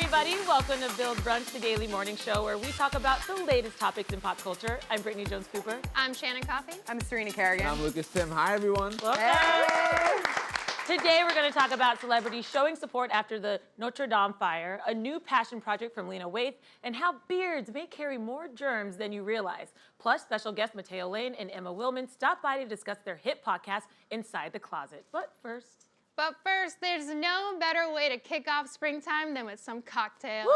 everybody. Welcome to Build Brunch, the daily morning show where we talk about the latest topics in pop culture. I'm Brittany Jones-Cooper. I'm Shannon Coffey. I'm Serena Kerrigan. I'm Lucas Tim. Hi, everyone. Hey. Today, we're going to talk about celebrities showing support after the Notre Dame fire, a new passion project from Lena Waithe, and how beards may carry more germs than you realize. Plus, special guests Mateo Lane and Emma Willman stop by to discuss their hit podcast, Inside the Closet. But first, there's no better way to kick off springtime than with some cocktails.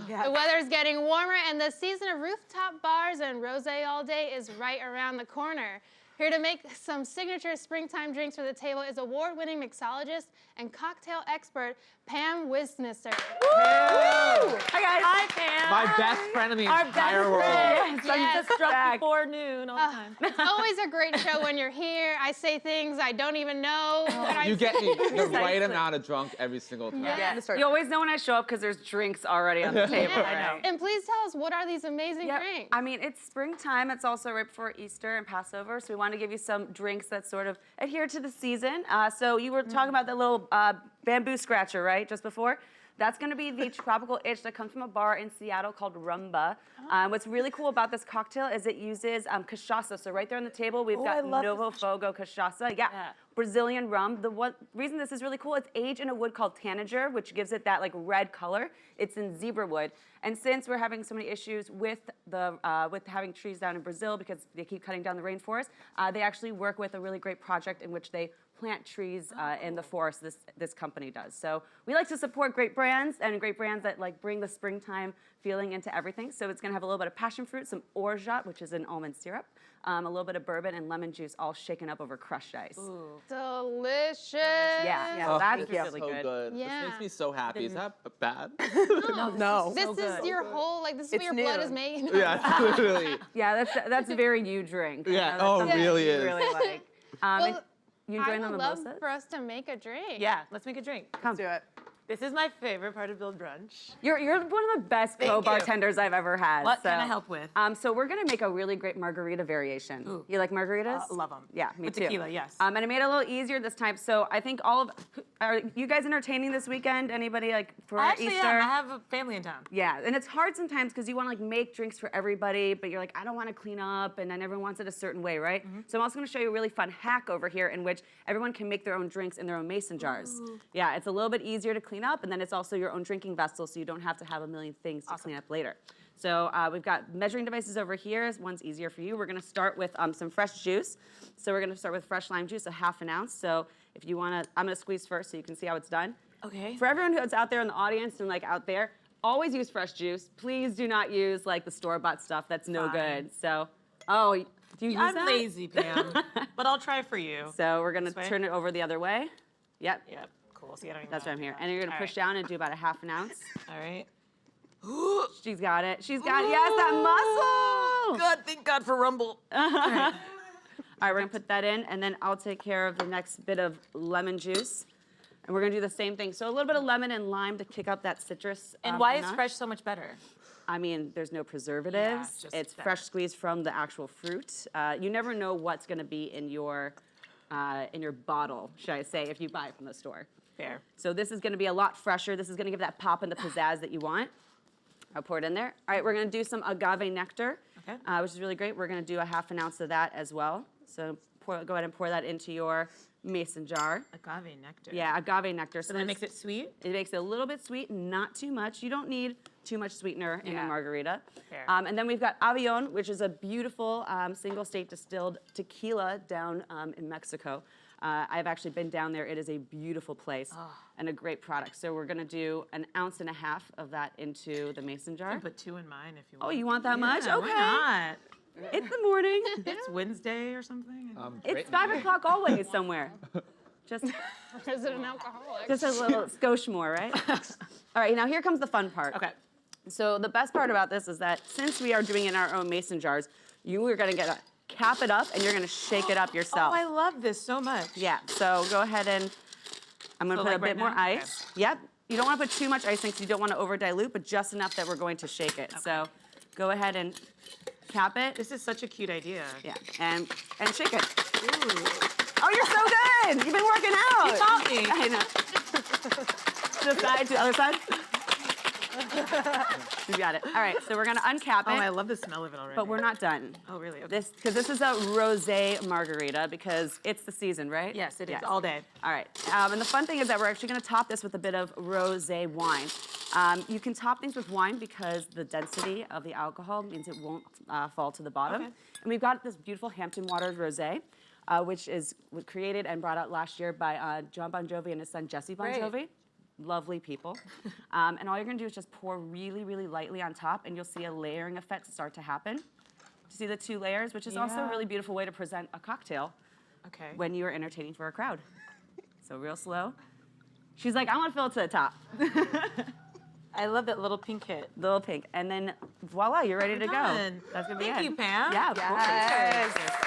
Yeah. The weather's getting warmer, and the season of rooftop bars and rosé all day is right around the corner. Here to make some signature springtime drinks for the table is award-winning mixologist and cocktail expert Pam Wisnesser. Hi, guys. Hi, Pam. My best friend in the entire world. Yes. Struck before noon all the time. It's always a great show when you're here. I say things I don't even know. You get me the right amount of drunk every single time. Yeah. You always know when I show up because there's drinks already on the table. Yeah. I know. And please tell us, what are these amazing drinks? I mean, it's springtime. It's also right before Easter and Passover, so we want to give you some drinks that sort of adhere to the season. So you were talking about the little bamboo scratcher, right, just before? That's going to be the tropical itch that comes from a bar in Seattle called Rumba. What's really cool about this cocktail is it uses cachaça. So right there on the table, we've got Novo Fogo cachaça. Yeah. Brazilian rum. The reason this is really cool, it's aged in a wood called tanager, which gives it that like red color. It's in zebra wood. And since we're having so many issues with with having trees down in Brazil because they keep cutting down the rainforest, they actually work with a really great project in which they plant trees in the forest. This company does. So we like to support great brands and great brands that like bring the springtime feeling into everything. So it's gonna have a little bit of passion fruit, some orgeat, which is an almond syrup, a little bit of bourbon and lemon juice, all shaken up over crushed ice. Ooh. Delicious. Yeah, Oh, that's it's really so good. Yeah. This makes me so happy. Is that bad? No. This is your whole, like, this is what your blood is made. Yeah, literally. Yeah, that's a very you drink. Yeah, That's oh, it something really you is. really like. Well, you I enjoying the would love mimosas? for us to make a drink. Yeah, let's make a drink. Come do it. This is my favorite part of Build Brunch. You're one of the best co-bartenders I've ever had. What can I help with? So we're gonna make a really great margarita variation. Ooh. You like margaritas? Love them. Yeah, me with too. tequila, yes. And I made it a little easier this time. So I think are you guys entertaining this weekend? Anybody like for I actually Easter? am. I have a family in town. Yeah, and it's hard sometimes because you want to like make drinks for everybody, but you're like, I don't want to clean up, and then everyone wants it a certain way, right? So I'm also going to show you a really fun hack over here in which everyone can make their own drinks in their own mason jars. Ooh. Yeah, it's a little bit easier to clean up, and then it's also your own drinking vessel, so you don't have to have a million things to clean up later. So we've got measuring devices over here. One's easier for you. We're going to start with some fresh juice. So we're going to start with fresh lime juice, a half an ounce. So if you want to, I'm going to squeeze first so you can see how it's done. Okay. For everyone who's out there in the audience and like out there, always use fresh juice. Please do not use like the store-bought stuff. That's no good. So, do you use that? I'm lazy, Pam, but I'll try for you. So we're going to turn it over the other way. Yep. Yep. Cool. See, I don't even That's know what I'm how here. to do And you're going to push down and do about a half an ounce. All right. She's got it. She's got it. Yes, that muscle. Good. Thank God for Rumble. All right, we're going to put that in, and then I'll take care of the next bit of lemon juice. And we're going to do the same thing. So a little bit of lemon and lime to kick up that citrus. And why is nut. fresh so much better? I mean, there's no preservatives. just It's that. fresh squeezed from the actual fruit. You never know what's going to be in your bottle, should I say, if you buy it from the store. Fair. So this is going to be a lot fresher. This is going to give that pop and the pizzazz that you want. I'll pour it in there. All right, we're going to do some agave nectar, which is really great. We're going to do a half an ounce of that as well. So go ahead and pour that into your mason jar. Agave nectar. Yeah, agave nectar. So that makes it sweet? It makes it a little bit sweet, not too much. You don't need too much sweetener in a margarita. Fair. And then we've got Avion, which is a beautiful single state distilled tequila down in Mexico. I've actually been down there. It is a beautiful place and a great product. So we're gonna do 1.5 ounces of that into the mason jar. You can put 2 in mine if you want. Oh, you want that much? Yeah, Okay. why It's the morning. not? It's Wednesday or something. It's 5 o'clock always somewhere. Just Is it an alcoholic? a little skosh more, right? All right, now here comes the fun part. Okay. So the best part about this is that since we are doing it in our own mason jars, you are gonna cap it up and you're gonna shake it up yourself. Oh, I love this so much. Yeah, so go ahead and I'm gonna So, put like, a bit right more now? ice. Yep, you don't wanna put too much icing because you don't wanna over dilute, but just enough that we're going to shake it. So go ahead and cap it. This is such a cute idea. Yeah, and shake it. Ooh. Oh, you're so good! You've been working out. You taught me. I know. To the side, to the other side. You got it. All right, so we're gonna uncap it. Oh, I love the smell of it already. But we're not done. Oh, really? Okay. This is a rosé margarita because it's the season, right? Yes, it is all day. All right. And the fun thing is that we're actually going to top this with a bit of rosé wine. You can top things with wine because the density of the alcohol means it won't fall to the bottom. Okay. And we've got this beautiful Hampton Waters rosé, which was created and brought out last year by John Bon Jovi and his son Jesse Bon Great. Jovi. Lovely people. And all you're going to do is just pour really, really lightly on top, and you'll see a layering effect start to happen. See the two layers, which is also a Yeah. really beautiful way to present a cocktail Okay. when you are entertaining for a crowd. So real slow. She's like, I want to fill it to the top. I love that little pink hit. Little pink. And then voila, you're ready to done. go. That's going to be Thank it. you, Pam. Yeah, of Yes. course.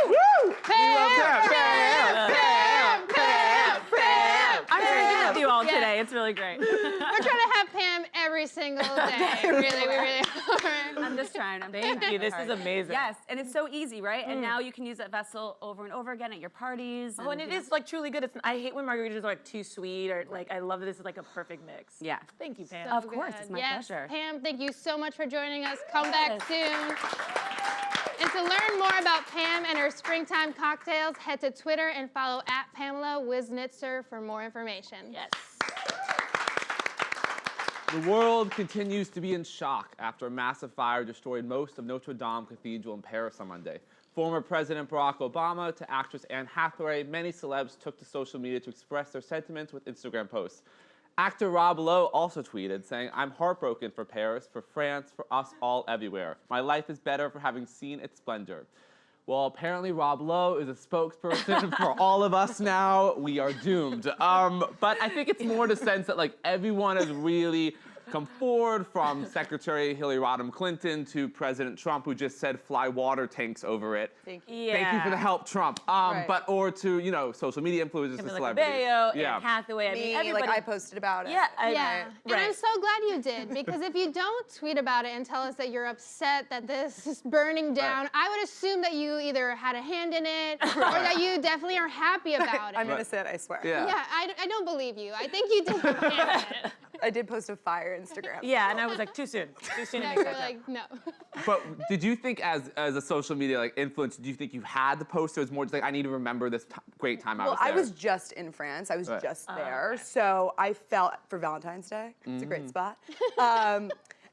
Woo! Pam, Pam, Pam, Pam, Pam. I'm drinking with you all Yeah. today. It's really great. We're trying to have Pam every single day. Really, we really are. I'm just trying. Thank you. This is amazing. Yes, and it's so easy, right? And now you can use that vessel over and over again at your parties. Oh, and it is like truly good. I hate when margaritas are like too sweet or like I love that this is like a perfect mix. Yeah. Thank you, Pam. Of course, Good. it's my Yes, pleasure. Pam, thank you so much for joining us. Come back Yes. soon. And to learn more about Pam and her springtime cocktails, head to Twitter and follow @PamelaWiznitzer for more information. Yes. The world continues to be in shock after a massive fire destroyed most of Notre Dame Cathedral in Paris on Monday. Former President Barack Obama to actress Anne Hathaway, many celebs took to social media to express their sentiments with Instagram posts. Actor Rob Lowe also tweeted, saying, I'm heartbroken for Paris, for France, for us all everywhere. My life is better for having seen its splendor. Well, apparently Rob Lowe is a spokesperson for all of us now. We are doomed. But I think it's more the sense that like everyone has really come forward, from Secretary Hillary Rodham Clinton to President Trump, who just said fly water tanks over it. Yeah. Thank you for the help, Trump. Or to, you know, social media influencers and Camila celebrities. Cabello, Yeah. Anne Hathaway. I mean, Me, everybody. like I posted about it. Yeah. Yeah, and I'm right. so glad you did, because if you don't tweet about it and tell us that you're upset that this is burning down, I would assume that you either had a hand in it or that you definitely are happy about it. I'm innocent, I swear. Yeah. Yeah, I don't believe you. I think you did have a hand in it. I did post a fire Instagram. Yeah, and I was like, too soon. Too soon to Yeah, make you're that like, no. But did you think, as a social media like influencer, do you think you had the post, or it was more just like, I need to remember this great time I was Well, there? I was just in France. I was Right. just there. So I felt, for Valentine's Day, it's a great spot.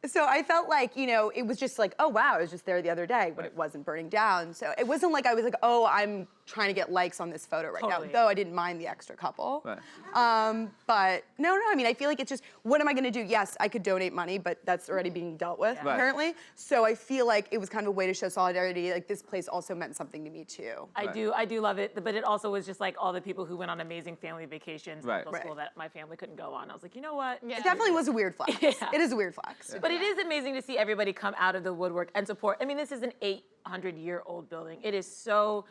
So I felt like, you know, it was just like, oh, wow, I was just there the other day, but it wasn't burning down. So it wasn't like I was like, oh, I'm trying to get likes on this photo right Totally. now, though I didn't mind the extra couple. Right. But no, I mean, I feel like it's just, what am I gonna do? Yes, I could donate money, but that's already being dealt with, Right. apparently. So I feel like it was kind of a way to show solidarity. Like, this place also meant something to me, too. I do love it, but it also was just like all the people who went on amazing family vacations Right. in middle school that my family couldn't go on. I was like, you know what? Yeah. It definitely was a weird flex. Yeah. It is a weird flex. But it is amazing to see everybody come out of the woodwork and support. I mean, this is an 800-year-old building. It is so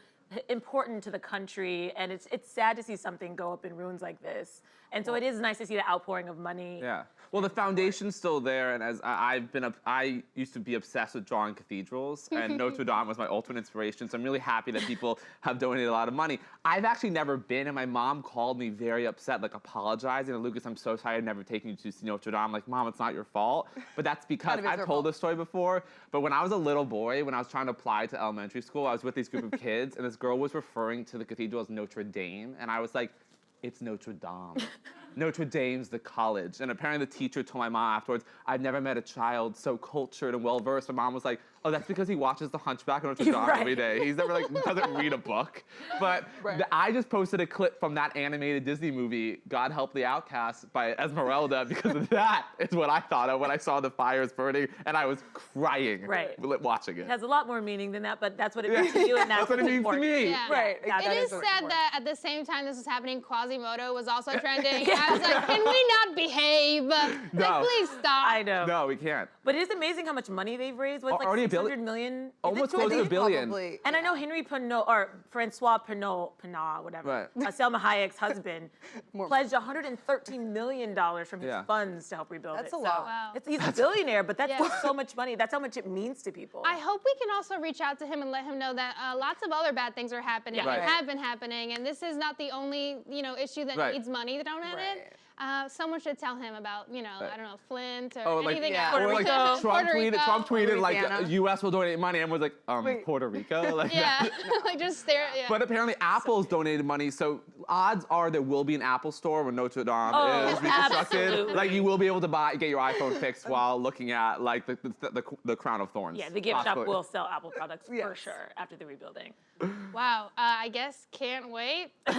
important to the country, and it's sad to see something go up in ruins like this. And so it is nice to see the outpouring of money. Yeah. Well, the foundation's still there, and as I used to be obsessed with drawing cathedrals, and Notre Dame was my ultimate inspiration. So I'm really happy that people have donated a lot of money. I've actually never been, and my mom called me very upset, like apologizing. Lucas, I'm so sorry I've never taken you to see Notre Dame. I'm like, Mom, it's not your fault. But that's because Kind of is I've her told fault. this story before. But when I was a little boy, when I was trying to apply to elementary school, I was with this group of kids, and this girl was referring to the cathedral as Notre Dame, and I was like, it's Notre Dame. Notre Dame's the college. And apparently the teacher told my mom afterwards, I've never met a child so cultured and well-versed. My mom was like, oh, that's because he watches The Hunchback of Notre Dame Right. every day. He's never doesn't read a book. But I just posted a clip from that animated Disney movie, God Help the Outcast by Esmeralda, because that is what I thought of when I saw the fires burning, and I was crying watching it. It has a lot more meaning than that, but that's what it means to you, and That's what it means to me. Yeah. Right. Yeah, It that is what sad it's that at the same time this was happening, Quasimodo was also trending. I was like, can we not behave? Like, No. please stop. I know. No, we can't. But it is amazing how much money they've raised. What's Already like a 600 million? Is it Almost 200 close to a billion. Probably. And I know Henry Pinot, or Francois Pinot, whatever, Selma Hayek's husband, pledged $113 million from his funds to help rebuild That's it. a lot. Wow. He's a billionaire, but that's Yeah. still so much money. That's how much it means to people. I hope we can also reach out to him and let him know that lots of other bad things are happening Yeah. and Right. have been happening, and this is not the only issue that Right. needs money thrown at it. Someone should tell him about, I don't know, Flint or Oh, like, anything yeah. else. or like Rico. Trump tweeted like Louisiana. U.S. will donate money, and was like, Wait. Puerto Rico, like. Yeah, like just stare. Yeah. But apparently Apple's donated money, so odds are there will be an Apple store when Notre Dame is reconstructed. absolutely. Like you will be able to get your iPhone fixed while looking at like the crown of thorns. Yeah, the gift shop possibly. will sell Apple products for Yes. sure after the rebuilding. Wow, I guess can't wait. In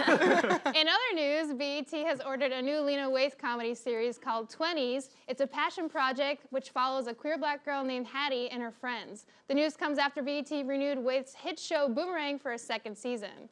other news, BET has ordered a new Lena Waithe comedy series called 20s. It's a passion project which follows a queer black girl named Hattie and her friends. The news comes after BET renewed Waithe's hit show Boomerang for a second season.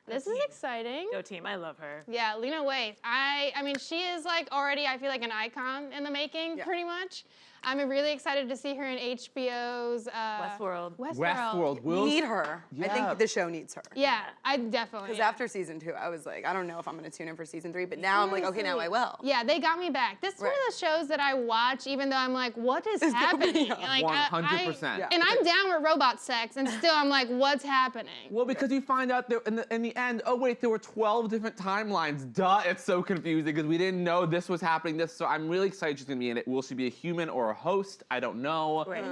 This is exciting. Go team, I love her. Yeah, Lena Waithe. I mean, she is like already, I feel like an icon in the making, pretty much. I'm really excited to see her in HBO's Westworld. Westworld will We need her. I Yeah. think the show needs her. Yeah, I definitely. Because after season 2, I was like, I don't know if I'm going to tune in for season 3, but now I'm like, okay, now I will. Yeah, they got me back. This is one Right. of the shows that I watch, even though I'm like, what is happening? Like, 100%. Yeah. And I'm down with robot sex, and still I'm like, what's happening? Well, because you find out there in the end, oh wait, there were 12 different timelines. Duh, it's so confusing because we didn't know this was happening. So I'm really excited she's gonna be in it. Will she be a human or a host? I don't know. Right.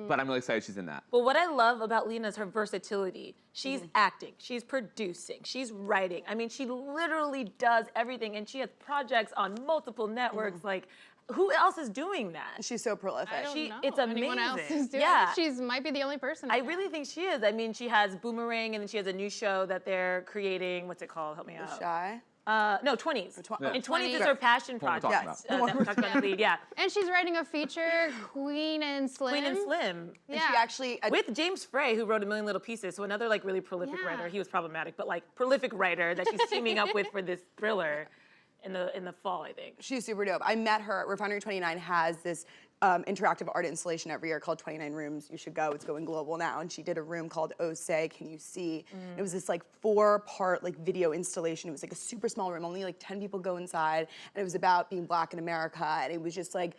But I'm really excited she's in that. But what I love about Lena is her versatility. She's acting, she's producing, she's writing. I mean, she literally does everything, and she has projects on multiple networks. Like, who else is doing that? She's so prolific. I don't She- know it's anyone else amazing. is doing Yeah. it. She's might be the only person. I really think she is. I mean, she has Boomerang, and then she has a new show that they're creating. What's it called? Help me out. Shy. No, 20s. Yeah. And 20s is 20s. her passion What we're project. talking about. That we talked about in the lead, yeah. And she's writing a feature, Queen and Slim. Queen and Slim. And Yeah. she actually, With James Frey, who wrote A Million Little Pieces, so another like really prolific Yeah. writer. He was problematic, but like prolific writer that she's teaming up with for this thriller in the fall, I think. she's super dope. I met her. Refinery 29 has this interactive art installation every year called 29 Rooms. You should go. It's going global now. And she did a room called Oh Say, Can You See? It was this like 4-part like video installation. It was like a super small room. Only like 10 people go inside. And it was about being black in America. And it was just like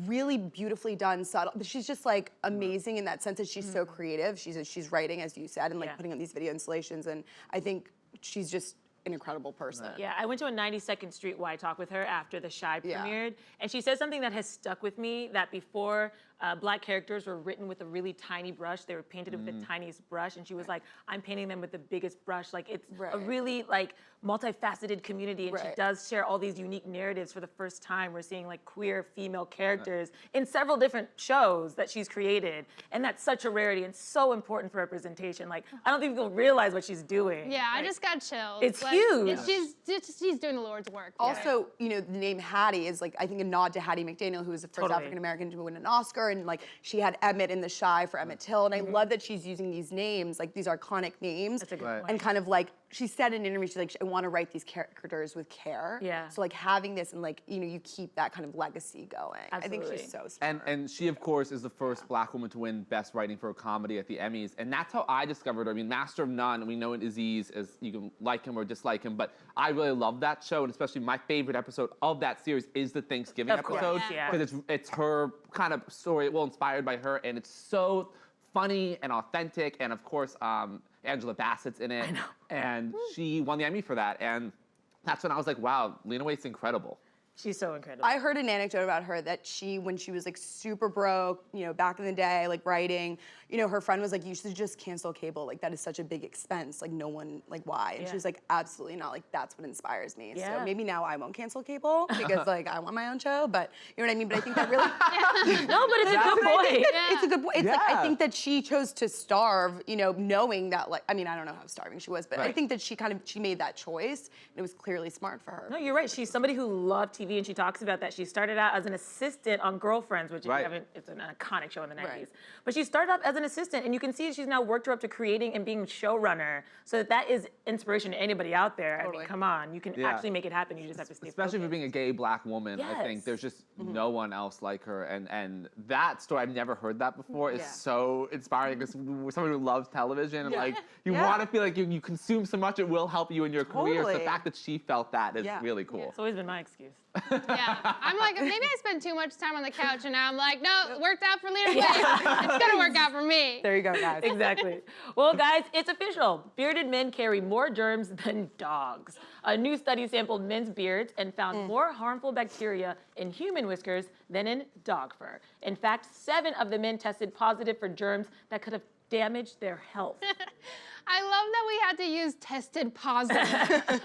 really beautifully done, subtle. But she's just like amazing in that sense that she's so creative. She's writing, as you said, and like Yeah. putting on these video installations. And I think she's just an incredible person. Yeah, I went to a 92nd Street Y talk with her after The Shy Yeah. premiered, and she said something that has stuck with me, that before black characters were written with a really tiny brush, they were painted with the tiniest brush, and she was like, I'm painting them with the biggest brush. Like, it's a Right. really like multifaceted community, and she Right. does share all these unique narratives for the first time. We're seeing like queer female characters in several different shows that she's created, and that's such a rarity and so important for representation. Like, I don't think people realize what she's doing. Yeah, I Like, just got chills. It's huge. She's doing the Lord's work. Also, you know, the name Hattie is like, I think, a nod to Hattie McDaniel, who was the first Totally. African American to win an Oscar, and like she had Emmett in The Shy for Emmett Till, and I love that she's using these names, like these iconic names, That's a good Right. point. and kind of like she said in an interview, she's like, I want to write these characters with care. Yeah. So like having this and like you keep that kind of legacy going. I think Absolutely. she's so smart. And she, of course, is the first black woman to win Best Writing for a Comedy at the Emmys. And that's how I discovered her. I mean, Master of None, we know Aziz, as you can like him or dislike him, but I really love that show. And especially my favorite episode of that series is the Thanksgiving Of course, episode. yeah. Because it's her kind of story, well, inspired by her. And it's so funny and authentic. And of course, Angela Bassett's in it. I know. And she won the Emmy for that. And that's when I was like, wow, Lena Waithe's incredible. She's so incredible. I heard an anecdote about her that when she was like super broke, back in the day, like writing, her friend was like, you should just cancel cable. Like that is such a big expense. Like no one, like why? And Yeah. she was like, absolutely not. Like that's what inspires me. Yeah. So maybe now I won't cancel cable because like I want my own show, but you know what I mean? But I think that really, No, but it's a good point. it's a good point. It's like, I Yeah. think that she chose to starve, knowing that like, I mean, I don't know how starving she was, but I Right. think that she made that choice and it was clearly smart for her. No, you're right. She's somebody who loved TV, and she talks about that. She started out as an assistant on Girlfriends, which if you Right. haven't, it's an iconic show in the 90s. Right. But she started off as an assistant, and you can see she's now worked her up to creating and being showrunner. So that is inspiration to anybody out there. I Totally. mean, come on, you can Yeah. actually make it happen. You just have to stay Especially for focused. being a gay black woman, I think Yes. there's just no one else like her. And that story, I've never heard that before, is Yeah. so inspiring because someone who loves television and like you Yeah. want to feel like you consume so much it will help you in your career. So the Totally. fact that she felt that is Yeah. really cool. It's always been my excuse. Yeah. I'm like, maybe I spend too much time on the couch, and now I'm like, no, it worked out for Lena Waithe. It's gonna work out for me. There you go, guys. Exactly. Well, guys, it's official. Bearded men carry more germs than dogs. A new study sampled men's beards and found more harmful bacteria in human whiskers than in dog fur. In fact, 7 of the men tested positive for germs that could have damaged their health. I love that we had to use tested positive.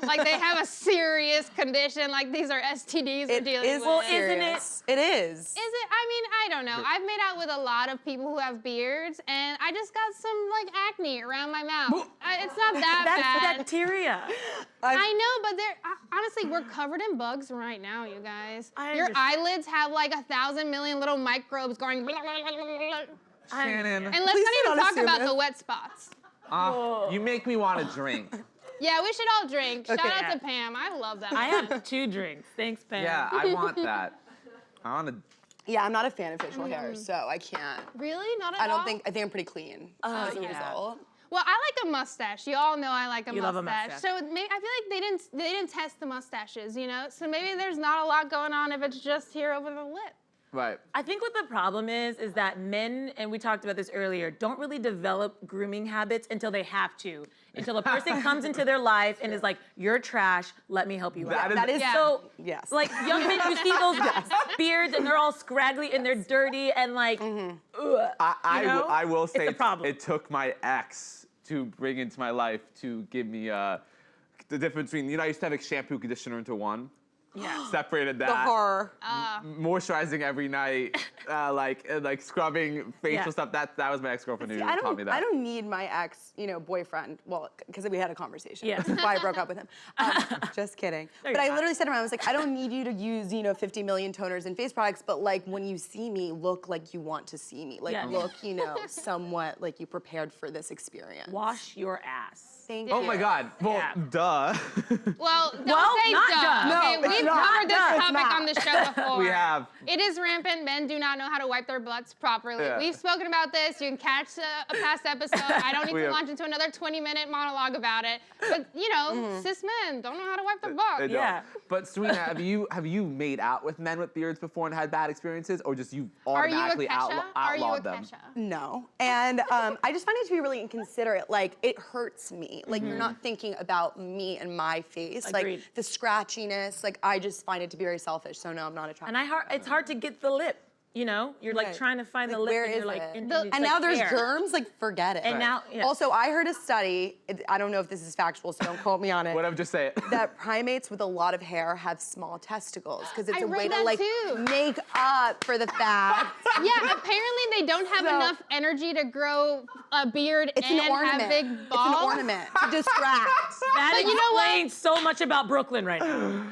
Like they have a serious condition, like these are STDs we're dealing with. Well, isn't it? It is. Is it? I mean, I don't know. I've made out with a lot of people who have beards, and I just got some like acne around my mouth. It's not that That's bad. bacteria. I know, but honestly, we're covered in bugs right now, you guys. I Your understand. eyelids have like 1,000 million little microbes going. Blah, blah, blah, blah, blah. Shannon, And let's Please not do even not talk assume about this. the wet spots. you make me want to drink. Yeah, we should all drink. Shout Okay. out to Pam. I love that. I have 2 drinks. Thanks, Pam. Yeah, I want that. I want to. Yeah, I'm not a fan of facial hair, so I can't. Really? Not at I all? don't think, I think I'm pretty clean as a yeah. result. Well, I like a mustache. You all know I like a You mustache. love a mustache. So maybe I feel like they didn't test the mustaches, you know? So maybe there's not a lot going on if it's just here over the lip. Right. I think what the problem is that men, and we talked about this earlier, don't really develop grooming habits until they have to. Until a person comes into their life and is like, you're trash, let me help you out. That is Yeah. So, yes. like, young men, you see those beards and they're all scraggly and they're dirty and like, ugh. know? I will It's say a problem. it took my ex to bring into my life to give me the difference between, you know, I used to have like shampoo, conditioner into one. Yeah. Separated that. the horror. Moisturizing every night, like scrubbing facial Yeah. stuff. That was my ex-girlfriend who I taught me that. I don't need my ex, boyfriend. Well, because we had a conversation. Yeah. That's why I broke up with him. Just kidding. No, but you're I not. literally said to him, I was like, I don't need you to use, 50 million toners and face products, but like when you see me, look like you want to see me. Like Yeah. look, somewhat like you prepared for this experience. Wash your ass. Thank Oh you. my God. Well, Yeah. duh. Well, don't Well, say not duh. duh. No, Okay, it's we've not. covered this It's topic not. on the show before. We have. It is rampant. Men do not know how to wipe their butts properly. Yeah. We've spoken about this. You can catch a past episode. I don't need We to have. launch into another 20-minute monologue about it. But cis men don't know how to wipe their butt. They don't. Yeah. But Serena, have you made out with men with beards before and had bad experiences, or just you Are you a automatically Kesha? Are you a outlawed them? Kesha? No. And I just find it to be really inconsiderate. Like, it hurts me. Like, you're not thinking about me and my face. Agreed. Like, the scratchiness. Like, I just find it to be very selfish. So, no, I'm not attracted. And it's hard to get the lip, You're like Right. trying to find the Like, lip where and is you're like, it? into The- these, And like, now there's hair. germs, like forget it. And now, yeah. Also, I heard a study, I don't know if this is factual, so don't quote me on it, Whatever, just say it. that primates with a lot of hair have small testicles because it's I a way read to that like too. make up for the fact. Yeah, apparently they don't have So- enough energy to grow a beard It's and an ornament. have big It's balls. an ornament to distract. That But you know what? explains so much about Brooklyn right now.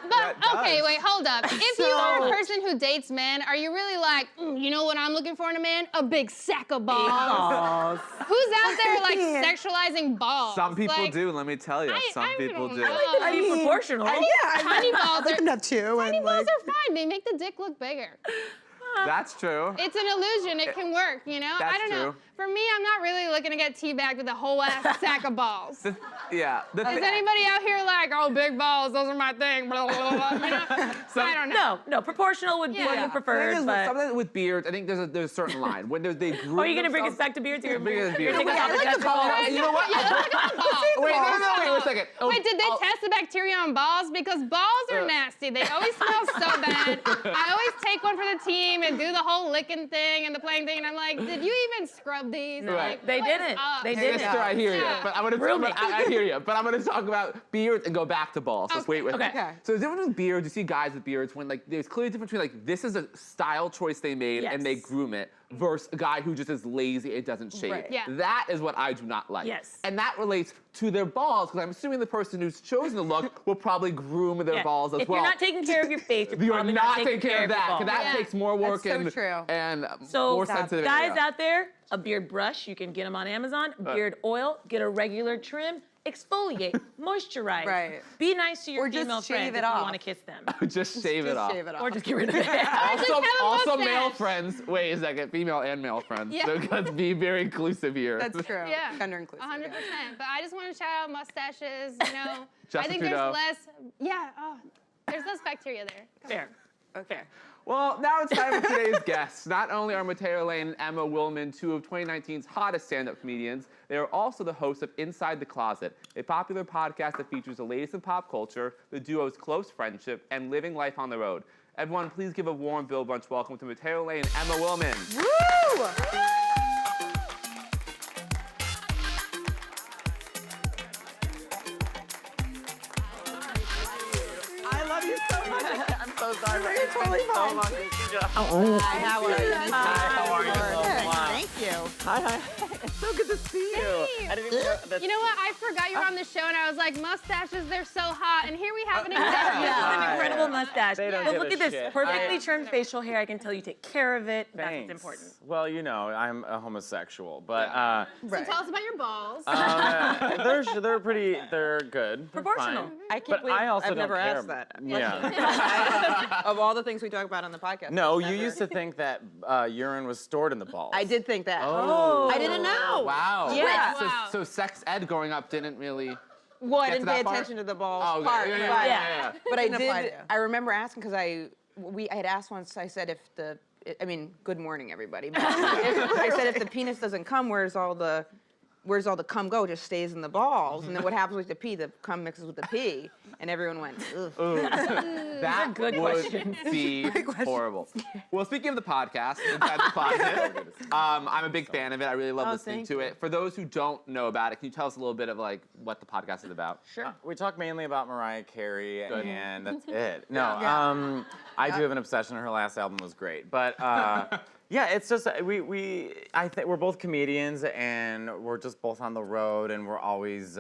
But That okay, does. wait, hold up. If you So are a much. person who dates men, are you really like, you know what I'm looking for in a man? A big sack of balls. Balls. Who's out there like can't. sexualizing balls? Some people Like, do, let me tell you. Some I people don't do. know. I mean, proportional. Tiny balls I like are that too. tiny and balls like, are fine. They make the dick look bigger. That's true. It's an illusion. It can work, I That's don't know. true. For me, I'm not really looking to get teabagged with a whole ass sack of balls. Yeah. Is anybody out here like, oh, big balls, those are my thing, blah, blah, blah, blah, I don't know. No, proportional would be what Yeah. you preferred, but. Something with beards, I think there's a certain line. When they groom Oh, you're gonna bring us themselves- back to beards? You're Bring us you're beards. taking us Wait, off I the like the testicles? balls. You know what? Yeah, look at the balls. Wait, no, wait a second. Oh, Wait, did they I'll- test the bacteria on balls? Because balls are nasty. They always smell so bad. I always take one for the team and do the whole licking thing and the playing thing, and I'm like, did you even scrub these? Right. Like, They what is didn't. up? They There you didn't. Sister, I hear you. Yeah. But I'm gonna Roommate. I hear you. But I'm gonna talk about beards and go back to balls. Just wait with Okay. me. Okay. So the difference with beards, you see guys with beards when like there's clearly a difference between like this is a style choice they made and they Yes. groom it versus a guy who just is lazy and doesn't shave. Right. Yeah. That is what I do not like. Yes. And that relates to their balls because I'm assuming the person who's chosen the look will probably groom their Yeah. balls as if well. you're not taking care of your face, you're You are probably not taking taking care of your that balls. because that Yeah. takes more work That's so and true. So, more sensitive guys area. out there, a beard brush, you can get them on Amazon. Beard oil, get a regular trim, exfoliate, moisturize. Right. Be nice to your Or just female shave friends it if you off. want to kiss them. just shave it Just off. shave it off. Or just get rid of it. Just have a Also mustache. male friends. Wait a second, female and male friends. Yeah. So let's be very inclusive here. That's true. Yeah. Gender inclusive. 100%. yeah. But I just want to shout out mustaches, I Justin think Trudeau. there's less, yeah, oh, There's less bacteria there. Fair. Okay. Well, now it's time for today's guests. Not only are Mateo Lane and Emma Willman two of 2019's hottest stand-up comedians, they are also the hosts of Inside the Closet, a popular podcast that features the latest in pop culture, the duo's close friendship, and living life on the road. Everyone, please give a warm Bill Brunch welcome to Mateo Lane and Emma Willman. Woo! I love you so much. I'm so sorry. You're totally fine. How are you? How are you? Thank you. Hi. It's so good to see you. I didn't even know that. You know what? I forgot you were on the show, and I was like, mustaches, they're so hot. And here we have an example. This is an incredible mustache. They don't But give look a at this shit. perfectly trimmed facial hair. I can tell you take care of it. That's what's Thanks. important. Well, you know, I'm a homosexual, but So tell us about your balls. they're good. They're Proportional. fine. I can't But believe I also I've don't never care. asked that. Yeah. Of all the things we talk about on the podcast. No, I've you never- used to think that urine was stored in the balls. I did think that. Oh. I didn't know. Wow. Yeah. Wow. So sex ed growing up didn't really. Well, I Get to didn't pay that part? attention to the balls Oh, okay. part. Yeah, but, yeah. but I Didn't apply did. to you. I remember asking because I had asked once. I said if the. I mean, good morning, everybody. But I said if the penis doesn't come, where's all the cum go? It just stays in the balls. And then what happens with the pee? The cum mixes with the pee, and everyone went, ugh. That good would questions. be horrible. Well, speaking of the podcast, Inside the Closet, I'm a big fan of it. I really love listening thank to it. For those who don't know about it, can you tell us a little bit of like what the podcast is about? Sure. We talk mainly about Mariah Carey, Good. and that's it. No, I do have an obsession. Her last album was great, but yeah, it's just I think we're both comedians, and we're just both on the road, and we're always.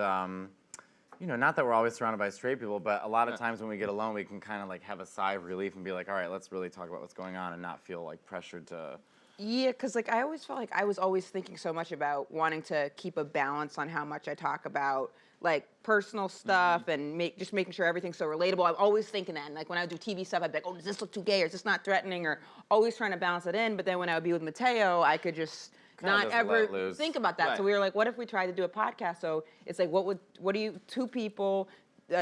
Not that we're always surrounded by straight people, but a lot of times when we get alone, we can kind of like have a sigh of relief and be like, all right, let's really talk about what's going on and not feel like pressured to. Yeah, because like I always felt like I was always thinking so much about wanting to keep a balance on how much I talk about like personal stuff and just making sure everything's so relatable. I'm always thinking that. And like when I would do TV stuff, I'd be like, oh, does this look too gay or is this not threatening? Or always trying to balance it in. But then when I would be with Mateo, I could just Kinda not just ever let loose. think about that. Right. So we were like, what if we tried to do a podcast? So it's like, what do you two people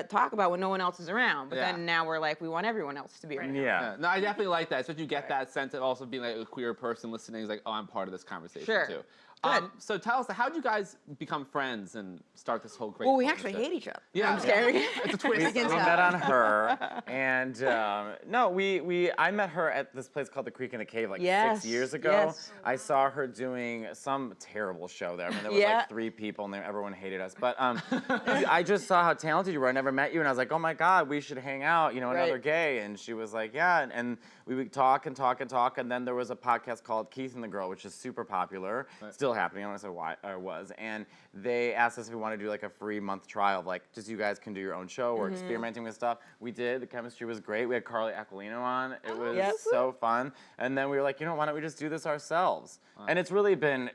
talk about when no one else is around? But Yeah. then now we're like, we want everyone else to be around. Yeah. No, I definitely like that. Especially you get that sense of also being like a queer person listening is like, oh, I'm part of this conversation Sure. too. Good. So tell us, how did you guys become friends and start this whole great? Well, we actually partnership? hate each other. Yeah, I'm scared. It's a twist. We met on her, and I met her at this place called the Creek in the Cave like Yes, 6 years ago. yes. I saw her doing some terrible show there. I mean, there was Yeah. like 3 people, and everyone hated us. But I just saw how talented you were. I never met you, and I was like, oh my God, we should hang out. Another Right. gay. And she was like, yeah. And we would talk and talk and talk. And then there was a podcast called Keith and the Girl, which is super popular, still happening. I don't know why it was. And they asked us if we wanted to do like a free month trial of like, just you guys can do your own show or experimenting with stuff. We did. The chemistry was great. We had Carly Aquilino on. It was Yep. so fun. And then we were like, why don't we just do this ourselves? And it's really been,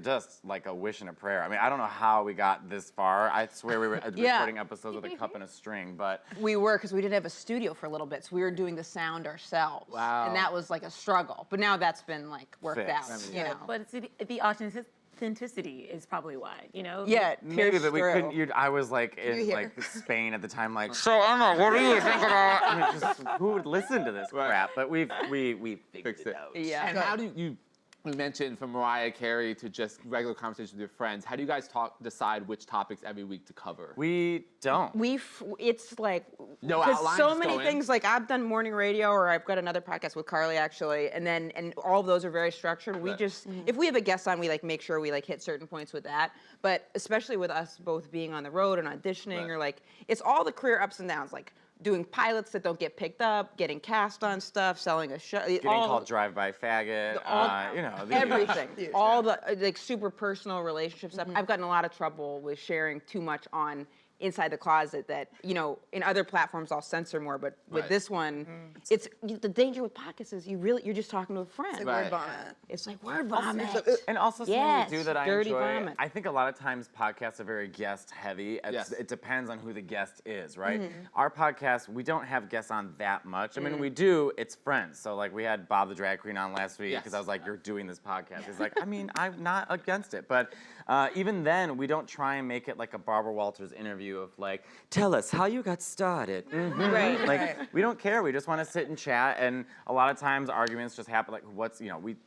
just like a wish and a prayer. I don't know how we got this far. I swear we were Yeah. recording episodes with a cup and a string, but We were, because we didn't have a studio for a little bit, so we were doing the sound ourselves. Wow. And that was like a struggle. But now that's been like worked Fixed. out, But it's the authenticity is probably why, Yeah, maybe, but we pierced through. couldn't. I was like in hear? like Spain at the time, like. So Emma, what do you think about? Who would listen to this crap? But we fixed it out. Yeah. And how do you mentioned from Mariah Carey to just regular conversations with your friends? How do you guys decide which topics every week to cover? We don't. It's like No 'cause outline, so just many go in? things. Like I've done morning radio, or I've got another podcast with Carly actually, and all of those are very structured. We Right. just if we have a guest on, we like make sure we like hit certain points with that. But especially with us both being on the road and auditioning, Right. or like it's all the career ups and downs, like doing pilots that don't get picked up, getting cast on stuff, selling a show, Getting called drive-by faggot. everything, all the like super personal relationship stuff. I've gotten a lot of trouble with sharing too much on Inside the Closet that in other platforms I'll censor more, but with Right. this one, it's the danger with podcasts is you're just talking to a friend. It's like Right. word vomit. It's like word vomit. And also something Yes, we do that I dirty enjoy. vomit. I think a lot of times podcasts are very guest heavy. Yes. It depends on who the guest is, right? Our podcast, we don't have guests on that much. I mean, we do. It's friends. So like we had Bob the drag queen on last week because Yes. I was like, "You're doing this podcast." He's like, "I mean, I'm not against it," but even then, we don't try and make it like a Barbara Walters interview interview of like, tell us how you got started. Right. Like, we don't care. We just want to sit and chat. And a lot of times arguments just happen. Like,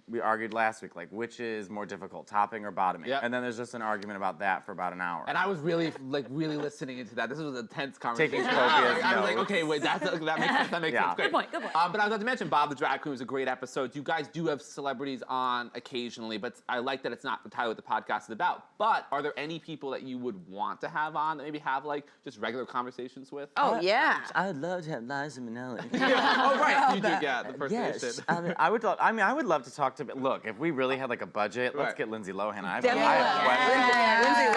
we argued last week, like, which is more difficult, topping or bottoming? Yep. And then there's just an argument about that for about an hour. And I was really listening into that. This was an intense conversation. Taking copious I was like, notes. okay, wait, that makes sense. That makes Yeah. sense. Great. Good point, good point. But I was about to mention Bob the Drag Queen was a great episode. You guys do have celebrities on occasionally, but I like that it's not entirely what the podcast is about. But are there any people that you would want to have on that maybe have like just regular conversations with? Oh, yeah. I would love to have Liza Minnelli. Oh, right. You did, yeah, the person you Yes, said. I would love to talk to. Look, if we really had like a budget, let's Right. get Lindsay Lohan. Lindsay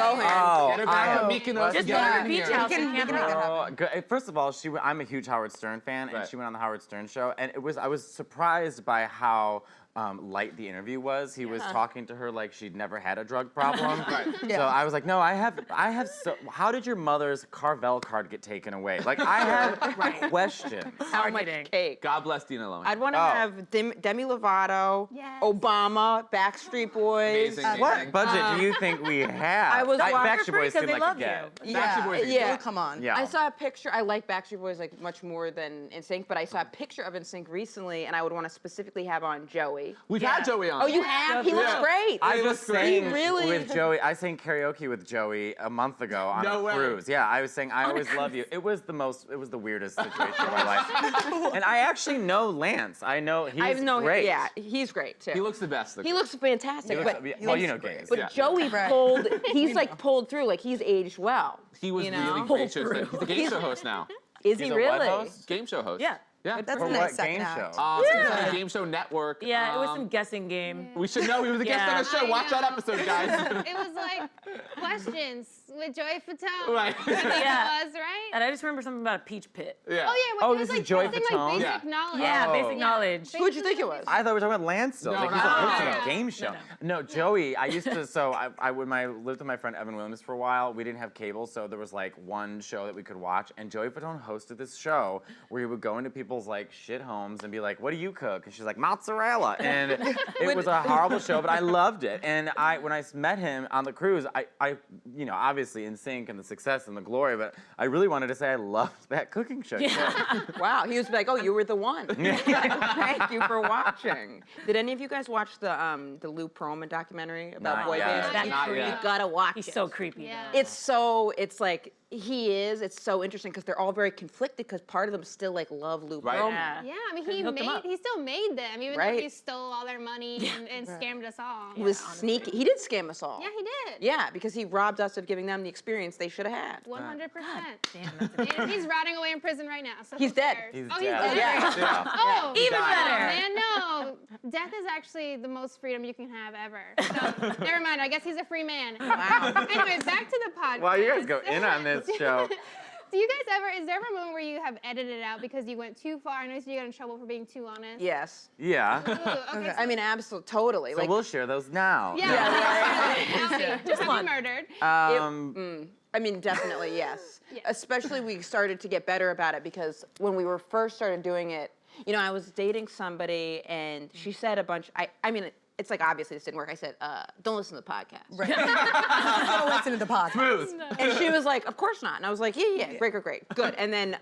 Lohan. Oh, Get her back from Mykonos Just to go get to her the in beach here. house in Canada. First of all, I'm a huge Howard Stern fan, and Right. she went on the Howard Stern show, and I was surprised by how light the interview was. He was talking to her like she'd never had a drug problem. Right. So I was like, no, I have. How did your mother's Carvel card get taken away? Like I have questions. How much cake? God bless Dina Lohan. I'd want to have Demi Lovato, Yes. Obama, Backstreet Boys. Amazing. What budget do you think we have? I was watching- Backstreet Boys because seem they like love a get. you. Backstreet Boys. Yeah. Oh, come on. Yeah. I saw a picture. I like Backstreet Boys like much more than NSYNC, but I saw a picture of NSYNC recently, and I would want to specifically have on Joey. We've had Joey on. Oh, you have? He looks Yeah. great. I just sang really- with Joey. I sang karaoke with Joey a month ago on No a way. cruise. Yeah, I was saying "I Always Love You." It was the weirdest situation of my life. And I actually know Lance. I know he's I know great. Yeah, he's great too. He looks the best. He looks fantastic. He but looks, well, you know gays. but Yeah. Joey pulled. He's like pulled through. Like he's aged well. He was you know? really great. He's a game show host now. Is He's he a what really? host? Game show host. Yeah. Yeah. That's For a nice what second game act. show? It's on the Game Show Network. Yeah, it was some guessing game. We should know. He was a guest Yeah. on the show. I Watch that know. episode, guys. It was like questions with Joey Fatone. Right. Yeah. It was, right? And I just remember something about a peach pit. Yeah. Oh, yeah. Oh, It was this is like Joey testing, Fatone? like, Yeah. basic knowledge. Yeah, Oh. basic knowledge. Who'd you think it was? I thought we were talking about Lance still. No, like no, he's no, hosting no. a game show. No, Joey, I used to, so when I lived with my friend Evan Williams for a while, we didn't have cable, so there was like one show that we could watch, and Joey Fatone hosted this show where he would go into people's like shit homes and be like, what do you cook? And she's like, mozzarella. And it was a horrible show, but I loved it. And when I met him on the cruise, I obviously NSYNC and the success and the glory, but I really wanted to say I loved that cooking show. Wow, he was like, "Oh, you were the one." Thank you for watching. Did any of you guys watch the Lou Pearlman documentary about Not boy yet. bands? Not You yet. gotta watch He's it. so creepy. Yeah. It's like it's so interesting because they're all very conflicted because part of them still like love Lou Right. Pearlman. Yeah. Yeah, I mean, Couldn't hook them up. he still made them, even though Right. he stole all their money and scammed us all. He was sneaky. He did scam us all. Yeah, he did. Yeah, because he robbed us of giving them the experience they should have had. 100%. Damn, that's a And he's rotting away in prison right now. So He's who dead. cares? He's Oh, dead. he's dead. Yeah. Yeah. Oh, Even died. better. man, no. Death is actually the most freedom you can have ever. So, never mind. I guess he's a free man. Wow. Anyway, back to the podcast. Wow, you guys go in on this show. Do you guys is there ever a moment where you have edited out because you went too far? I know you got in trouble for being too honest. Yes. Yeah. Ooh, okay. I mean, absolutely, totally. So we'll share those now. Yeah. Just Have one. you murdered? I mean, definitely, yes. Yeah. Especially we started to get better about it because when we were first started doing it, I was dating somebody and she said a bunch, I mean, it's like obviously this didn't work. I said, don't listen to the podcast. Right. Don't listen to the podcast. Smooth. And she was like, of course not. And I was like, yeah, great, good. And then,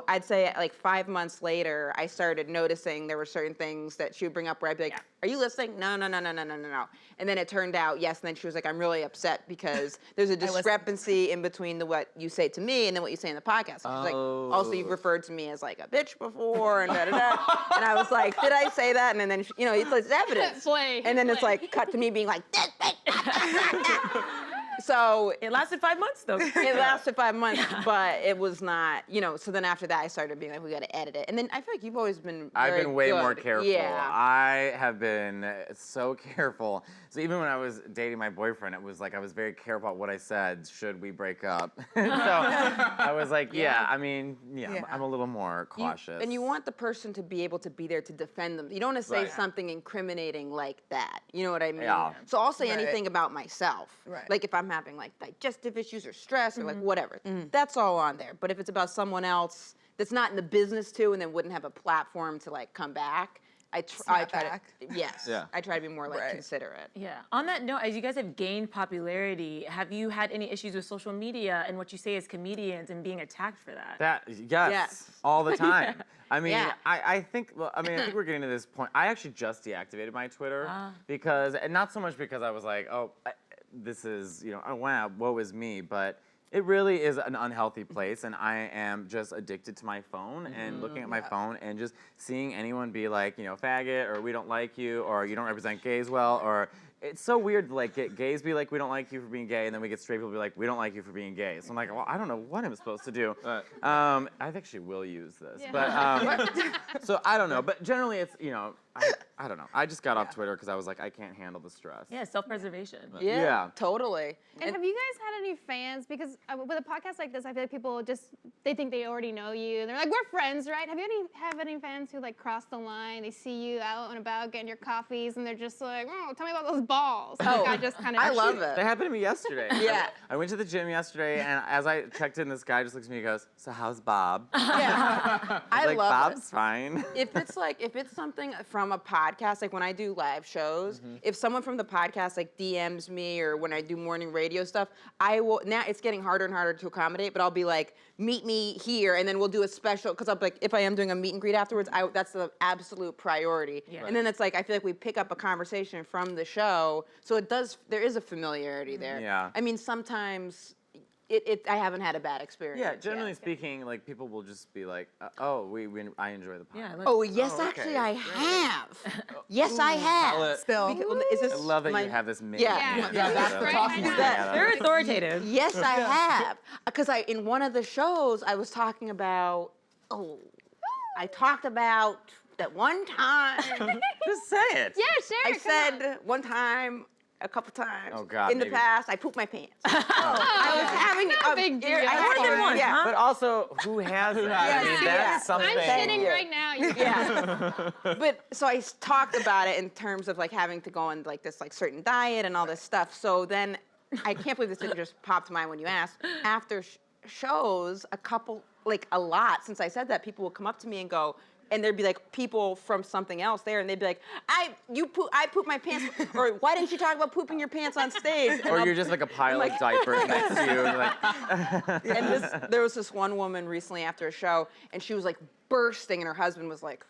I'd say like 5 months later, I started noticing there were certain things that she would bring up where I'd be like, are you listening? No. And then it turned out, yes. And then she was like, I'm really upset because there's a discrepancy in between what you say to me and then what you say in the podcast. And she's like, also you've referred to me as like a bitch before and da-da-da. And I was like, did I say that? And then, it's evidence. Play. And then it's like cut to me being like, this So It lasted 5 months though. it lasted 5 months, but it was not, so then after that I started being like, we got to edit it. And then I feel like you've always been I've very been way more good. careful. Yeah. I have been so careful. So even when I was dating my boyfriend, it was like I was very careful about what I said. Should we break up? So I was like, I'm a little more cautious. And you want the person to be able to be there to defend them. You don't want to say Right. something incriminating like that. You know what I mean? Yeah. So I'll say Right. anything about myself. Right. Like if I'm having like digestive issues or stress or like whatever. That's all on there. But if it's about someone else that's not in the business too and then wouldn't have a platform to like come back, I Snap try back. to, yes. Yeah. I try to be more like Right. considerate. Yeah. On that note, as you guys have gained popularity, have you had any issues with social media and what you say as comedians and being attacked for that? Yes, Yes. all the time. I mean, Yeah. I think we're getting to this point. I actually just deactivated my Twitter because, and not so much because I was like, this is, oh wow, woe is me, but it really is an unhealthy place, and I am just addicted to my phone and looking at my phone and just seeing anyone be like, faggot, or we don't like you, or you don't represent gays well, or it's so weird to like get gays be like, we don't like you for being gay, and then we get straight people be like, we don't like you for being gay. So I'm like, well, I don't know what I'm supposed to do. I actually will use this, Yeah. but so I don't know. But generally, it's I don't know. I just got off Twitter because I was like, I can't handle the stress. Yeah, self-preservation. Yeah. Totally. And have you guys had any fans? Because with a podcast like this, I feel like people they think they already know you. They're like, we're friends, right? Have any fans who like cross the line? They see you out and about getting your coffees, and they're just like, oh, tell me about those balls. Oh, Like, I just kind of. I love it. That happened to me yesterday. Yeah. I went to the gym yesterday, and as I checked in, this guy just looks at me and goes, so how's Bob? Yeah. I like, love Bob's it. fine. If it's something from a podcast, like when I do live shows, if someone from the podcast like DMs me, or when I do morning radio stuff, I will, now it's getting harder and harder to accommodate, but I'll be like, meet me here, and then we'll do a special, because I'll be like, if I am doing a meet and greet afterwards, that's the absolute priority. Yeah. And then it's like, I feel like we pick up a conversation from the show, so there is a familiarity there. Yeah. I mean, sometimes I haven't had a bad experience. Yeah, generally yet. speaking, like people will just be like, I enjoy the podcast. Yeah. Oh, yes, Oh, actually, okay. I have. Yes, I have. Spill. Is this I love that my- you have this mini. Yeah. Yeah, that's the talking head. They're authoritative. Yes, I have. Because in one of the shows, I was talking about, I talked about that one time. Just say it. Yeah, sure. I come on. said one time, a couple times. Oh, God, in the maybe. past, I pooped my pants. I was having a big deal. I had More than a- one, yeah. huh? But also, who hasn't? I mean, Yeah. that's something. I'm shitting you. right now. You Yeah. But so I talked about it in terms of like having to go on like this like certain diet and all this stuff. So then I can't believe this didn't just pop to mind when you asked. After shows, a lot since I said that, people will come up to me and go, and there'd be like people from something else there, and they'd be like, I pooped my pants, or why didn't you talk about pooping your pants on stage? And Or I'll- you're just like a pile of diapers next to you. And like, and there was this one woman recently after a show, and she was like bursting, and her husband was like,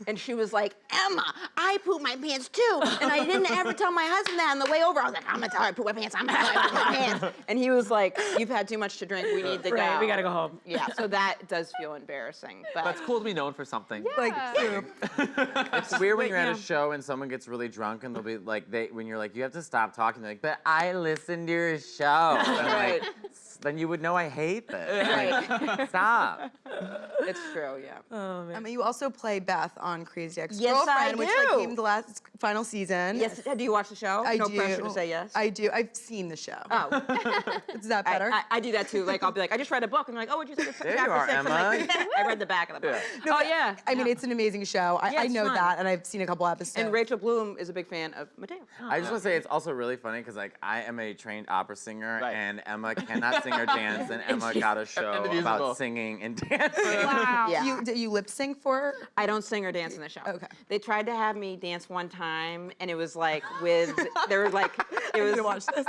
and she was like, Emma, I pooped my pants too. And I didn't ever tell my husband that on the way over. I was like, I'm gonna tell her I pooped my pants. I'm gonna tell her I pooped my pants. And he was like, you've had too much to drink. We need to go. Right, we gotta go home. Yeah, so that does feel embarrassing. But That's cool to be known for something. Like, it's weird when you're at yeah. a show and someone gets really drunk and they'll be like, when you're like, you have to stop talking. They're like, but I listened to your show. And I'm Right. like, then you would know I hate this. Right. Like, stop. it's true, yeah. Emma, you also play Beth on Crazy Yes, I Ex-Girlfriend, which like do. came the last final season. Yes, do you watch the show? I no do. pressure to say yes. I do. I've seen the show. Oh, Is that better? I do that too. Like I'll be like, I just read a book, and they're like, oh, what'd you say? There you Chapter are, 6? I'm like, Emma. I read the back of the book. No, Oh yeah. I mean, it's an amazing show. Yeah, I it's know fun. that, and I've seen a couple episodes. And Rachel Bloom is a big fan of Mateo. I just want to say it's also really funny because like I am a trained opera singer Right. and Emma cannot sing or dance, and Emma got a show And the musical. about singing and dancing. Wow. Yeah. Do you lip sync for her? I don't sing or dance in the show. Okay. They tried to have me dance one time, and it was like with there were like it was to watch this.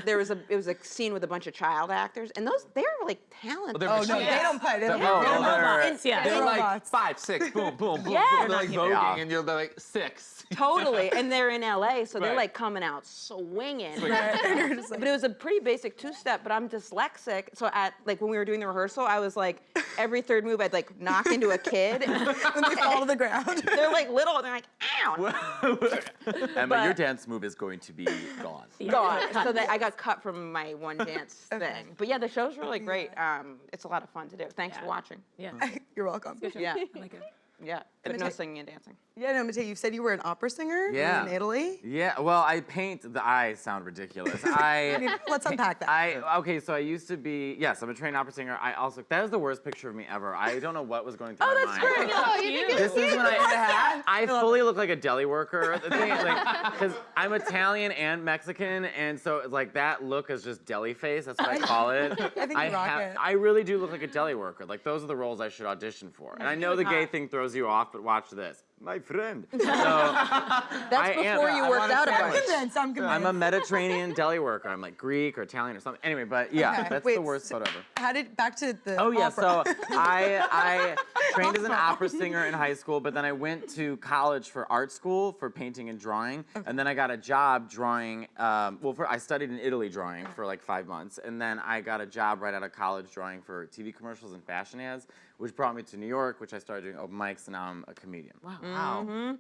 There was a scene with a bunch of child actors, and they were like talented. They're Oh no, machines. they don't play. They don't Oh, play. well, they're- Yeah. They're like Robots. 5, 6, boom, boom, boom. Yeah. boom. They're like voguing, Yeah. and you're like 6. Totally, and they're in LA, so they're Right. like coming out swinging. You're just like- But it was a pretty basic two-step. But I'm dyslexic, so when we were doing the rehearsal, I was like, every third move I'd like knock into a kid. when they fall to the ground. They're like little, and they're like, ow, Emma, your But- dance move is going to be gone. gone. So that I got cut from my one dance thing. But yeah, the show's really great. It's a lot of fun to do. Thanks for watching. Yeah. You're welcome. Yeah, I like it. yeah. But no singing and dancing. Yeah, no, Mateo, you said you were an opera singer Yeah. in Italy. Yeah, well, I paint the eyes sound ridiculous. Let's unpack that. Okay, so I used to be, yes, I'm a trained opera singer. That was the worst picture of me ever. I don't know what was going through my mind. Oh, you think This is when I, I fully look like a deli worker. The thing, because I'm Italian and Mexican, and so it's like that look is just deli face. That's what I call it. I think you rock it. I really do look like a deli worker. Like those are the roles I should audition for. And I know the gay thing throws you off, but watch this. My friend. So That's before you worked out a bunch. I'm convinced. I'm a Mediterranean deli worker. I'm like Greek or Italian or something. Anyway, but yeah, Okay. that's Wait, the worst photo ever. How did back to the Oh yeah, opera. so I trained as an opera singer in high school, but then I went to college for art school for painting and drawing, and then I got a job drawing. I studied in Italy drawing for like 5 months, and then I got a job right out of college drawing for TV commercials and fashion ads, which brought me to New York, which I started doing open mics, and now I'm a comedian. Wow.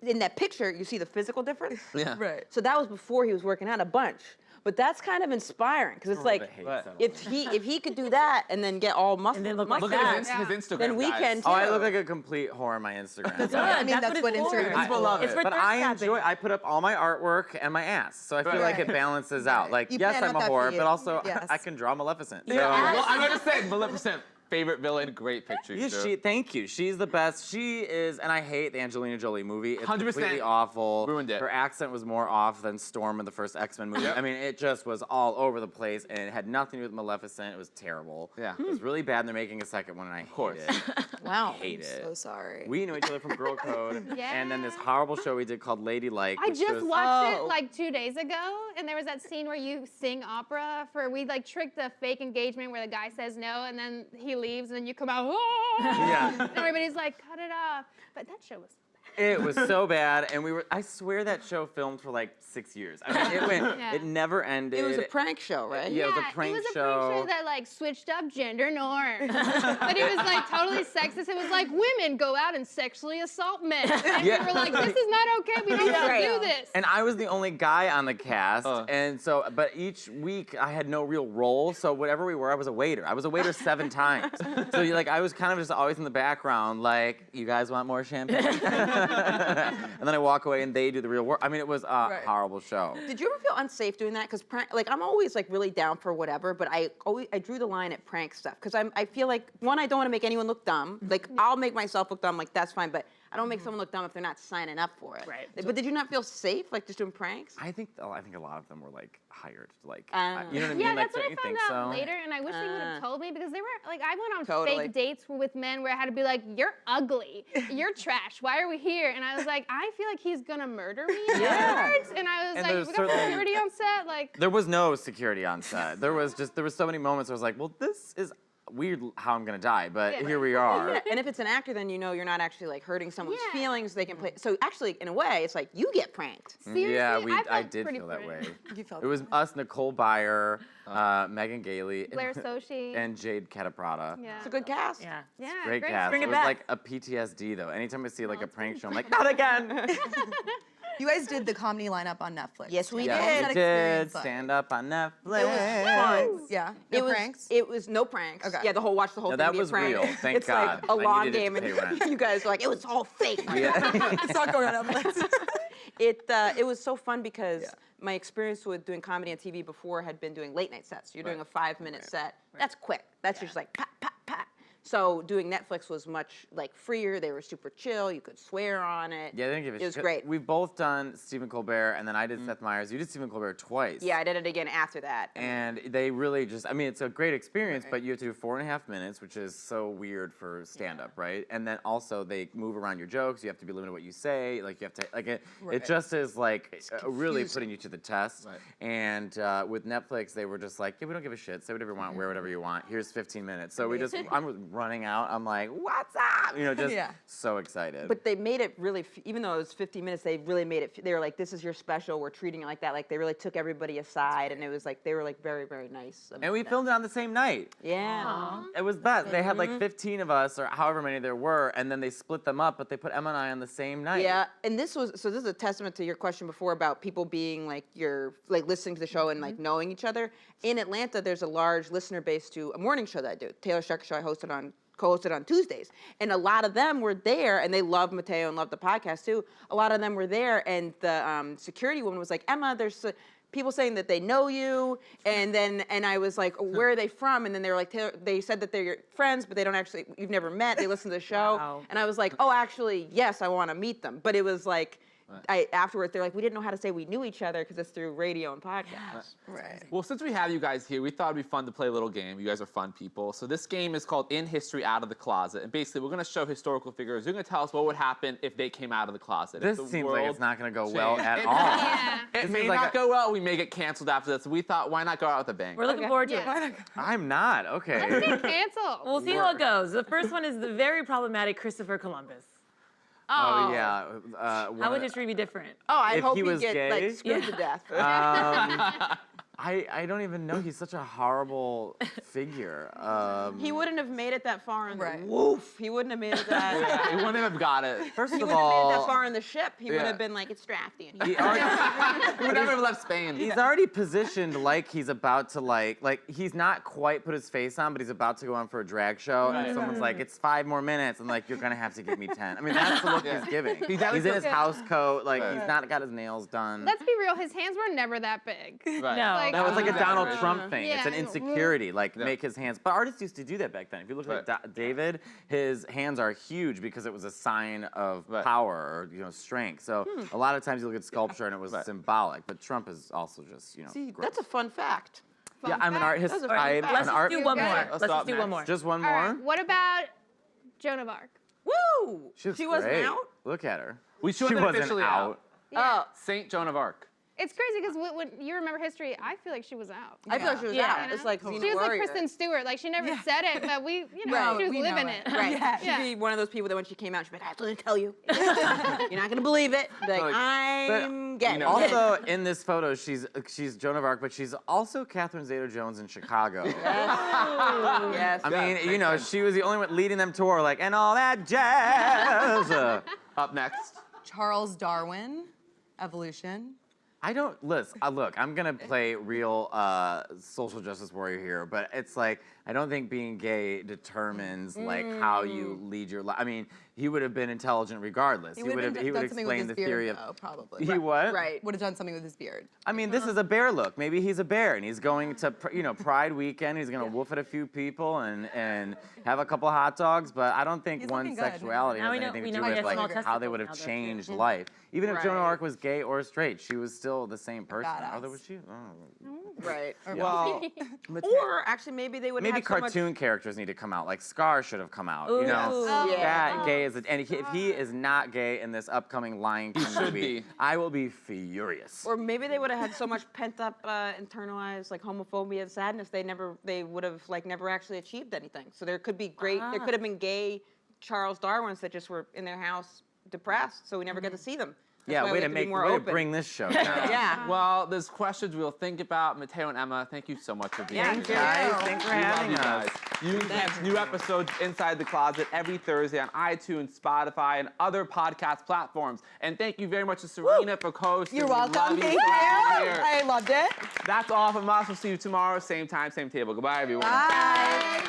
In that picture, you see the physical difference? Yeah. Right. So that was before he was working out a bunch. But that's kind of inspiring because it's like if he could do that and then get all muscle, And then look like like Look that, at his Instagram, then we guys. can too. Oh, I look like a complete whore on my Instagram. Good. I mean, that's what it's for. Instagram is. People love It's it. for But thirst I trapping. I put up all my artwork and my ass, so I feel Right. like it balances out. Like, You yes, plan I'm a out that whore, feed. but also Yes. I can draw Maleficent. So. Well, I'm gonna say Maleficent, favorite villain, great picture. Yeah, thank you. She's the best. She is, and I hate the Angelina Jolie movie. It's 100% completely awful. ruined it. Her accent was more off than Storm in the first X-Men movie. I mean, it just was all over the place, and it had nothing to do with Maleficent. It was terrible. Yeah. It was really bad, and they're making a second one, and I hate it. Wow. Hate it. So sorry. We knew each other from Girl Code, and then this Yeah. horrible show we did called Ladylike. I which just was- watched Oh. it like 2 days ago, and there was that scene where you sing opera we like tricked the fake engagement where the guy says no, and then he leaves, and then you come out, "Oh!" Yeah. and everybody's like, cut it off. But that show was It was so bad, and I swear that show filmed for like 6 years. I mean, Yeah. it never ended. It was a prank show, right? Yeah, it was a prank show. that like switched up gender norms, but it was like totally sexist. It was like women go out and sexually assault men, and Yeah. we were like, this is not okay. We don't want to Right. do this. And I was the only guy on the cast, and so, but each week I had no real role, so whatever we were, I was a waiter. I was a waiter 7 times. So I was kind of just always in the background, like, you guys want more champagne? And then I walk away and they do the real work. I mean, it was a horrible show. Did you ever feel unsafe doing that? Because I'm always like really down for whatever, but I drew the line at prank stuff because I feel like one, I don't want to make anyone look dumb. Like I'll make myself look dumb, like that's fine, but I don't make someone look dumb if they're not signing up for it. Right. But did you not feel safe, like just doing pranks? I think a lot of them were like hired, like Ah. you know what I mean? Yeah, Like, that's what don't I you found think out so? later, and I wish they would have told me because they were like, I went on Totally. fake dates with men where I had to be like, "You're ugly, you're trash. Why are we here?" And I was like, I feel like he's gonna murder me afterwards. And I was And like, there's we got certainly- security on set, like. There was no security on set. There was so many moments where I was like, well, this is weird how I'm gonna die, but Yeah. here we are. Yeah, and if it's an actor, then you know you're not actually like hurting someone's Yeah. feelings. They can play. So actually, in a way, it's like you get pranked. Seriously, Yeah, I felt did pretty feel that way. You felt It was us, Nicole Byer, Megan Gailey, Blair Sochi. and Jade Cataprata. Yeah. It's a good cast. Yeah. Yeah, Great cast. Bring it it was back. like a PTSD though. Anytime I see like a it's prank show, I'm like, not again. You guys did the comedy lineup on Netflix. Yes, we Yeah, did. we That did experience like? stand up on Netflix. It was fun. Yeah. It No was, pranks. It was no pranks. Okay. Yeah, watch the whole No, thing that be was a prank. real. Thank it's God. like a I long needed game, to pay and rent. you guys were like, it was all fake. It's not going on Netflix. It was so fun because my experience with doing comedy on TV before had been doing late night sets. You're doing a 5-minute set. That's quick. That's just like pat, pat, pat. So doing Netflix was much like freer. They were super chill. You could swear on it. Yeah, they didn't give a shit. It was great. We've both done Stephen Colbert, and then I did Seth Meyers. You did Stephen Colbert twice. Yeah, I did it again after that. And they really just, I mean, it's a great experience, but you have to do 4.5 minutes, which is so weird for stand-up, right? And then also they move around your jokes. You have to be limited to what you say. Like you have to, like it just is like really putting you to the test. Right. And with Netflix, they were just like, yeah, we don't give a shit. Say whatever you want, wear whatever you want. Here's 15 minutes. So I was running out. I'm like, what's up? You know, just so excited. But they made it really, even though it was 15 minutes, they really made it, they were like, this is your special, we're treating it like that. Like they really took everybody aside, and it was like, they were like very, very nice. And we filmed it on the same night. Yeah. It was best. They had like 15 of us, or however many there were, and then they split them up, but they put Emma and I on the same night. Yeah, and this is a testament to your question before about people being like listening to the show and like knowing each other. In Atlanta, there's a large listener base to a morning show that I do, Taylor Shecker Show. I co-hosted on Tuesdays, and a lot of them were there, and they love Mateo and love the podcast too. A lot of them were there, and the security woman was like, Emma, people saying that they know you, and I was like, where are they from? And then they were like, they said that they're your friends, but they don't actually, you've never met. They listen to the show, Wow. and I was like, oh, actually, yes, I want to meet them. But it was like, afterwards, they're like, we didn't know how to say we knew each other because it's through radio and podcasts. Right. Well, since we have you guys here, we thought it'd be fun to play a little game. You guys are fun people. So this game is called In History Out of the Closet. And basically, we're going to show historical figures. You're going to tell us what would happen if they came out of the closet. This If the seems like world it's not going to go well changed. at It all. Yeah. It may like not go well. We may get canceled after this. So we thought, why not go out with a bang? We're looking forward to it. I'm not. Okay. Cancel. We'll see how it goes. The first one is the very problematic Christopher Columbus. Oh, yeah. How would history be different? Oh, I If hope he you was get gay? like screwed to death. I don't even know. He's such a horrible figure. He wouldn't have made it that far in Right. the woof. He wouldn't have made it that. Yeah, he wouldn't have got it. First He of wouldn't have made it that all, far in the ship. He would Yeah. have been like, it's drafty. And he already, He would never have left Spain. he's already positioned like he's about to like he's not quite put his face on, but he's about to go on for a drag show, and someone's like, "It's 5 more minutes," and like, "You're gonna have to give me 10." I mean, that's the look Yeah. he's giving. He's He's in his Yeah. house coat, like Right. he's not got his nails done. Let's be real. His hands were never that big. Right. No. Like- That was like a Exactly. Donald Trump thing. It's an Yeah. insecurity, like Yeah. make his hands. But artists used to do that back then. If you look Right. at David, his hands are huge because it was a sign of Right. power or strength. So a lot of times you look at sculpture and it was Right. symbolic. But Trump is also just See, gross. that's a fun fact. Yeah, I'm an art That's a history. fun I'm fact. Let's an just art. do one Good. more. Let's Let's stop just do one next. more. Just one All more. right. What about Joan of Arc? Woo! She looks wasn't great. out? Look at her. She She wasn't wasn't officially out. Oh, Saint Joan of Arc. It's crazy because when you remember history, I feel like she was out. I feel like she was Yeah. out. It's like Xena She was like Warrior. Kristen Stewart. Like she never said it, but we, Right, she was we know living it. it. Right. Yeah. She'd be one of those people that when she came out, she'd be like, I have to tell you. You're not going to believe it. Be like, Like, I'm gay. Also, in this photo, she's Joan of Arc, but she's also Catherine Zeta-Jones in Chicago. Yes. I mean, makes she was the only one leading them tour, like, and all that jazz. Up next. Charles Darwin, evolution. I don't look. I'm gonna play real social justice warrior here, but it's like I don't think being gay determines like how you lead your life. I mean, he would have been intelligent regardless. He would have done something with explained the his theory beard, of. though, probably. He what? Right. Would have done something with his beard. I mean, this is a bear look. Maybe he's a bear and he's going to, Pride weekend. He's gonna woof at a few people and have a couple hot dogs. But I don't think He's one looking good. sexuality Now has we know- anything we to know do he with has small like how they testicles would have now, though, changed too. life. Even if Joan of Right. Arc was gay or straight, she was still the same person. badass. Although was she? Oh. Right. Well, Or actually, maybe they would maybe have so much. cartoon characters need to come out. Like Scar should have come out. Ooh. Yeah. That gay is, and if he is not gay in this upcoming Lion King should movie, be. I will be furious. Or maybe they would have had so much pent up, internalized like homophobia and sadness. They would have like never actually achieved anything. So there could be there could have been gay Charles Darwins that just were in their house depressed. So we never get to see them. That's Yeah, why way we to have be make more way to open. bring this show down. Yeah. Well, there's questions we'll think about. Mateo and Emma, thank you so much for being Thank here. you. Guys, thanks for We love having you us. guys. You can catch new episodes Inside the Closet every Thursday on iTunes, Spotify, and other podcast platforms. And thank you very much to Serena for hosting. You're We love welcome. you Thank for being you. here. I loved it. That's all from us. We'll see you tomorrow, same time, same table. Goodbye, everyone. Bye.